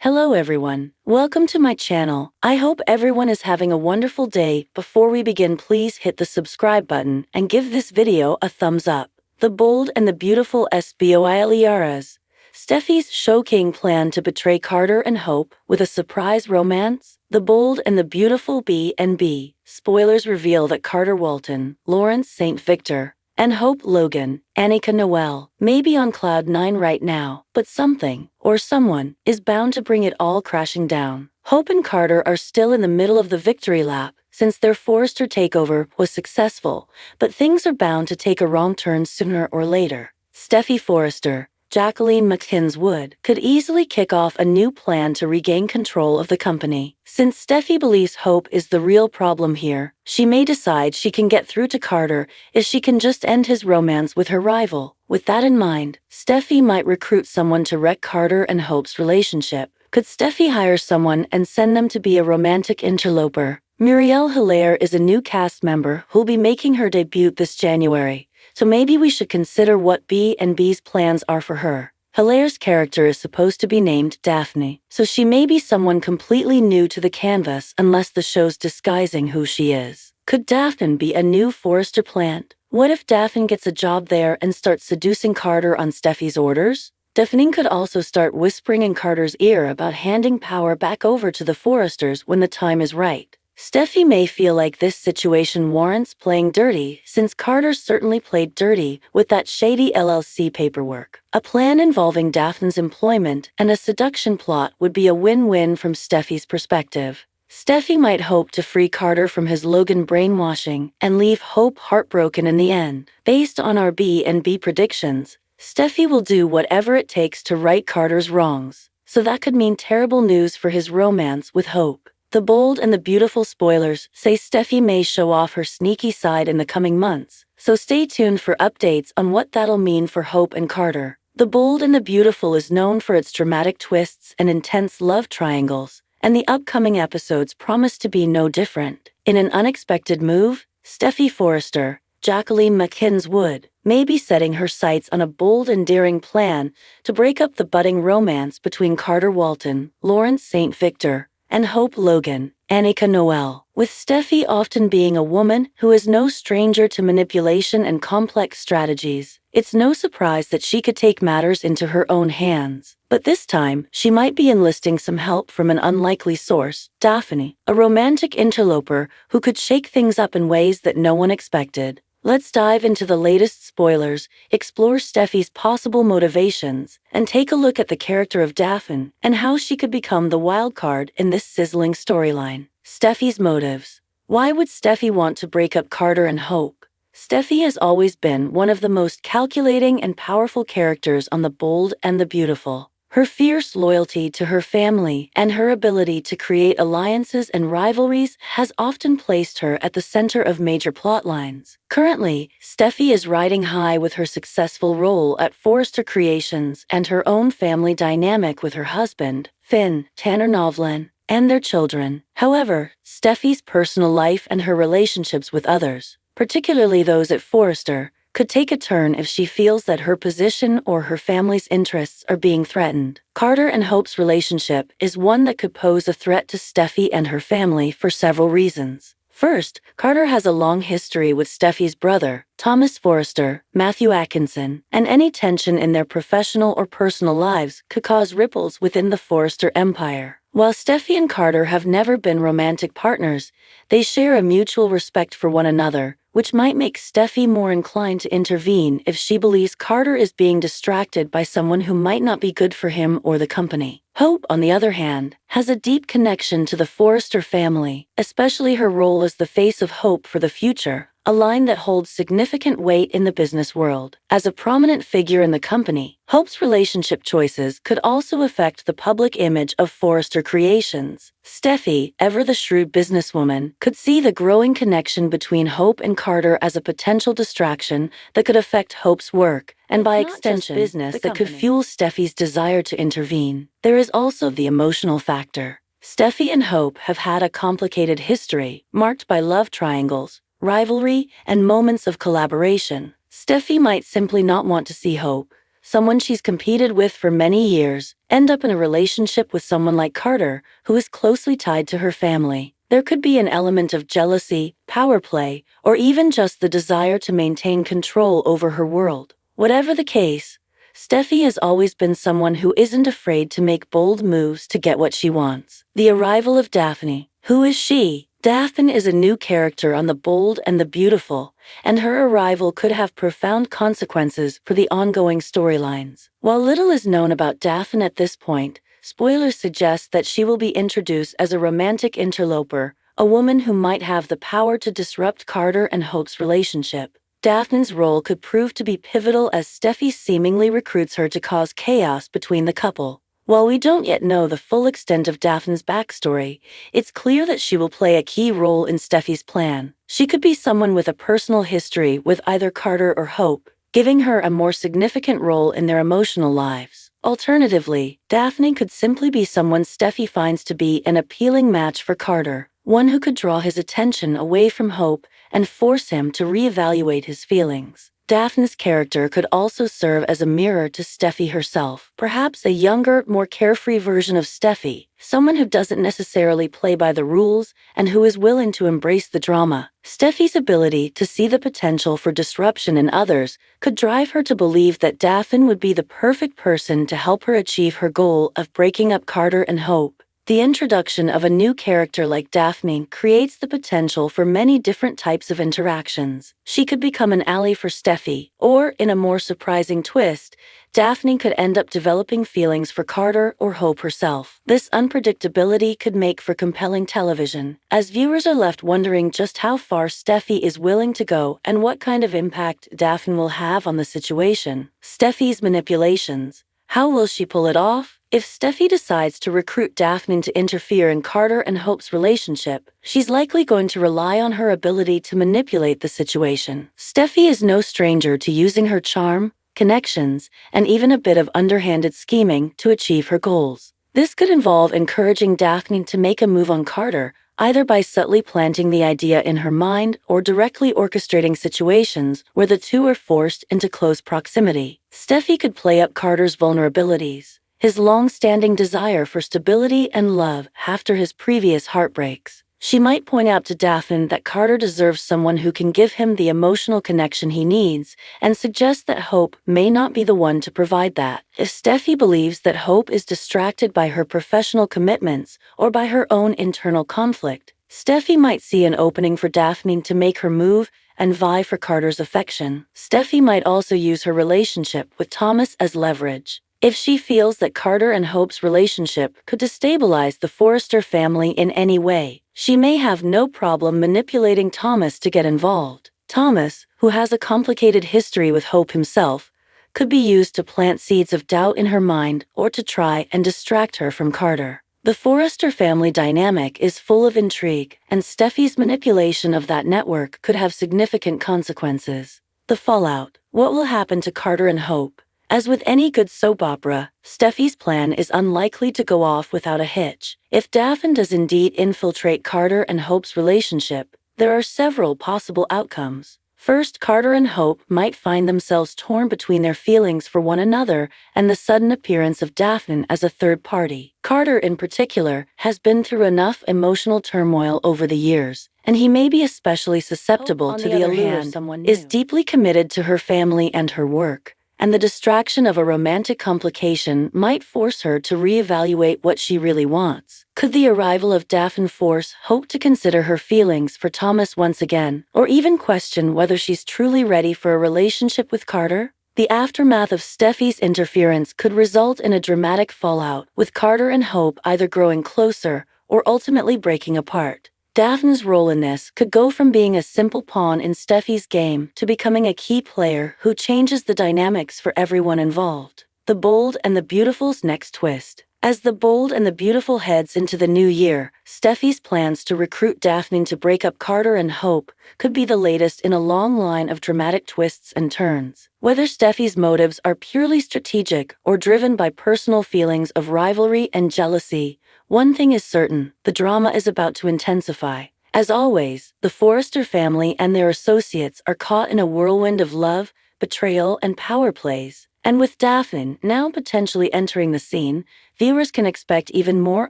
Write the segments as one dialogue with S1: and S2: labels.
S1: Hello everyone, welcome to my channel. I hope everyone is having a wonderful day. Before we begin, please hit the subscribe button and give this video a thumbs up. The bold and the beautiful spoilers. Steffy's shocking plan to betray Carter and Hope with a surprise romance. The bold and the beautiful B&B. Spoilers reveal that Carter Walton, Lawrence St. Victor, and Hope Logan, Annika Noel, may be on cloud 9 right now, but something, or someone, is bound to bring it all crashing down. Hope and Carter are still in the middle of the victory lap, since their Forrester takeover was successful, but things are bound to take a wrong turn sooner or later. Steffy Forrester, Jacqueline McKinn's Wood, could easily kick off a new plan to regain control of the company. Since Steffy believes Hope is the real problem here, she may decide she can get through to Carter if she can just end his romance with her rival. With that in mind, Steffy might recruit someone to wreck Carter and Hope's relationship. Could Steffy hire someone and send them to be a romantic interloper? Muriel Hilaire is a new cast member who'll be making her debut this January, so maybe we should consider what B&B's plans are for her. Hilaire's character is supposed to be named Daphne, so she may be someone completely new to the canvas unless the show's disguising who she is. Could Daphne be a new Forrester plant? What if Daphne gets a job there and starts seducing Carter on Steffy's orders? Daphne could also start whispering in Carter's ear about handing power back over to the Forresters when the time is right. Steffy may feel like this situation warrants playing dirty, since Carter certainly played dirty with that shady LLC paperwork. A plan involving Daphne's employment and a seduction plot would be a win-win from Steffy's perspective. Steffy might hope to free Carter from his Logan brainwashing and leave Hope heartbroken in the end. Based on our B&B predictions, Steffy will do whatever it takes to right Carter's wrongs, so that could mean terrible news for his romance with Hope. The bold and the beautiful spoilers say Steffy may show off her sneaky side in the coming months, so stay tuned for updates on what that'll mean for Hope and Carter. The bold and the beautiful is known for its dramatic twists and intense love triangles, and the upcoming episodes promise to be no different. In an unexpected move, Steffy Forrester, Jacqueline McKinn's Wood, may be setting her sights on a bold and daring plan to break up the budding romance between Carter Walton, Lawrence St. Victor, and Hope Logan, Annika Noel. With Steffy often being a woman who is no stranger to manipulation and complex strategies, it's no surprise that she could take matters into her own hands. But this time, she might be enlisting some help from an unlikely source, Daphne, a romantic interloper who could shake things up in ways that no one expected. Let's dive into the latest spoilers, explore Steffy's possible motivations, and take a look at the character of Daphne and how she could become the wild card in this sizzling storyline. Steffy's motives. Why would Steffy want to break up Carter and Hope? Steffy has always been one of the most calculating and powerful characters on The Bold and the Beautiful. Her fierce loyalty to her family and her ability to create alliances and rivalries has often placed her at the center of major plot lines. Currently, Steffy is riding high with her successful role at Forrester Creations and her own family dynamic with her husband, Finn, Tanner Novlin, and their children. However, Steffy's personal life and her relationships with others, particularly those at Forrester, could take a turn if she feels that her position or her family's interests are being threatened. Carter and Hope's relationship is one that could pose a threat to Steffy and her family for several reasons. First, Carter has a long history with Steffy's brother, Thomas Forrester, Matthew Atkinson, and any tension in their professional or personal lives could cause ripples within the Forrester empire. While Steffy and Carter have never been romantic partners, they share a mutual respect for one another, which might make Steffy more inclined to intervene if she believes Carter is being distracted by someone who might not be good for him or the company. Hope, on the other hand, has a deep connection to the Forrester family, especially her role as the face of hope for the future, a line that holds significant weight in the business world. As a prominent figure in the company, Hope's relationship choices could also affect the public image of Forrester Creations. Steffy, ever the shrewd businesswoman, could see the growing connection between Hope and Carter as a potential distraction that could affect Hope's work, and by extension, business that could fuel Steffy's desire to intervene. There is also the emotional factor. Steffy and Hope have had a complicated history, marked by love triangles, rivalry, and moments of collaboration. Steffy might simply not want to see Hope, someone she's competed with for many years, end up in a relationship with someone like Carter, who is closely tied to her family. There could be an element of jealousy, power play, or even just the desire to maintain control over her world. Whatever the case, Steffy has always been someone who isn't afraid to make bold moves to get what she wants. The arrival of Daphne. Who is she? Daphne is a new character on The Bold and the Beautiful, and her arrival could have profound consequences for the ongoing storylines. While little is known about Daphne at this point, spoilers suggest that she will be introduced as a romantic interloper, a woman who might have the power to disrupt Carter and Hope's relationship. Daphne's role could prove to be pivotal as Steffy seemingly recruits her to cause chaos between the couple. While we don't yet know the full extent of Daphne's backstory, it's clear that she will play a key role in Steffy's plan. She could be someone with a personal history with either Carter or Hope, giving her a more significant role in their emotional lives. Alternatively, Daphne could simply be someone Steffy finds to be an appealing match for Carter, one who could draw his attention away from Hope and force him to reevaluate his feelings. Daphne's character could also serve as a mirror to Steffy herself, perhaps a younger, more carefree version of Steffy, someone who doesn't necessarily play by the rules and who is willing to embrace the drama. Steffy's ability to see the potential for disruption in others could drive her to believe that Daphne would be the perfect person to help her achieve her goal of breaking up Carter and Hope. The introduction of a new character like Daphne creates the potential for many different types of interactions. She could become an ally for Steffy, or, in a more surprising twist, Daphne could end up developing feelings for Carter or Hope herself. This unpredictability could make for compelling television, as viewers are left wondering just how far Steffy is willing to go and what kind of impact Daphne will have on the situation. Steffy's manipulations. How will she pull it off? If Steffy decides to recruit Daphne to interfere in Carter and Hope's relationship, she's likely going to rely on her ability to manipulate the situation. Steffy is no stranger to using her charm, connections, and even a bit of underhanded scheming to achieve her goals. This could involve encouraging Daphne to make a move on Carter, either by subtly planting the idea in her mind or directly orchestrating situations where the two are forced into close proximity. Steffy could play up Carter's vulnerabilities, his long-standing desire for stability and love after his previous heartbreaks. She might point out to Daphne that Carter deserves someone who can give him the emotional connection he needs, and suggest that Hope may not be the one to provide that. If Steffy believes that Hope is distracted by her professional commitments or by her own internal conflict, Steffy might see an opening for Daphne to make her move and vie for Carter's affection. Steffy might also use her relationship with Thomas as leverage. If she feels that Carter and Hope's relationship could destabilize the Forrester family in any way, she may have no problem manipulating Thomas to get involved. Thomas, who has a complicated history with Hope himself, could be used to plant seeds of doubt in her mind or to try and distract her from Carter. The Forrester family dynamic is full of intrigue, and Steffy's manipulation of that network could have significant consequences. The fallout. What will happen to Carter and Hope? As with any good soap opera, Steffy's plan is unlikely to go off without a hitch. If Daphne does indeed infiltrate Carter and Hope's relationship, there are several possible outcomes. First, Carter and Hope might find themselves torn between their feelings for one another and the sudden appearance of Daphne as a third party. Carter, in particular, has been through enough emotional turmoil over the years, and he may be especially susceptible to the allure of someone new. Is deeply committed to her family and her work, and the distraction of a romantic complication might force her to reevaluate what she really wants. Could the arrival of Daphne force Hope to consider her feelings for Thomas once again, or even question whether she's truly ready for a relationship with Carter? The aftermath of Steffy's interference could result in a dramatic fallout, with Carter and Hope either growing closer or ultimately breaking apart. Daphne's role in this could go from being a simple pawn in Steffy's game to becoming a key player who changes the dynamics for everyone involved. The Bold and the Beautiful's next twist. As The Bold and the Beautiful heads into the new year, Steffy's plans to recruit Daphne to break up Carter and Hope could be the latest in a long line of dramatic twists and turns. Whether Steffy's motives are purely strategic or driven by personal feelings of rivalry and jealousy, one thing is certain: the drama is about to intensify. As always, the Forrester family and their associates are caught in a whirlwind of love, betrayal, and power plays, And with Daphne now potentially entering the scene, viewers can expect even more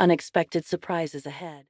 S1: unexpected surprises ahead.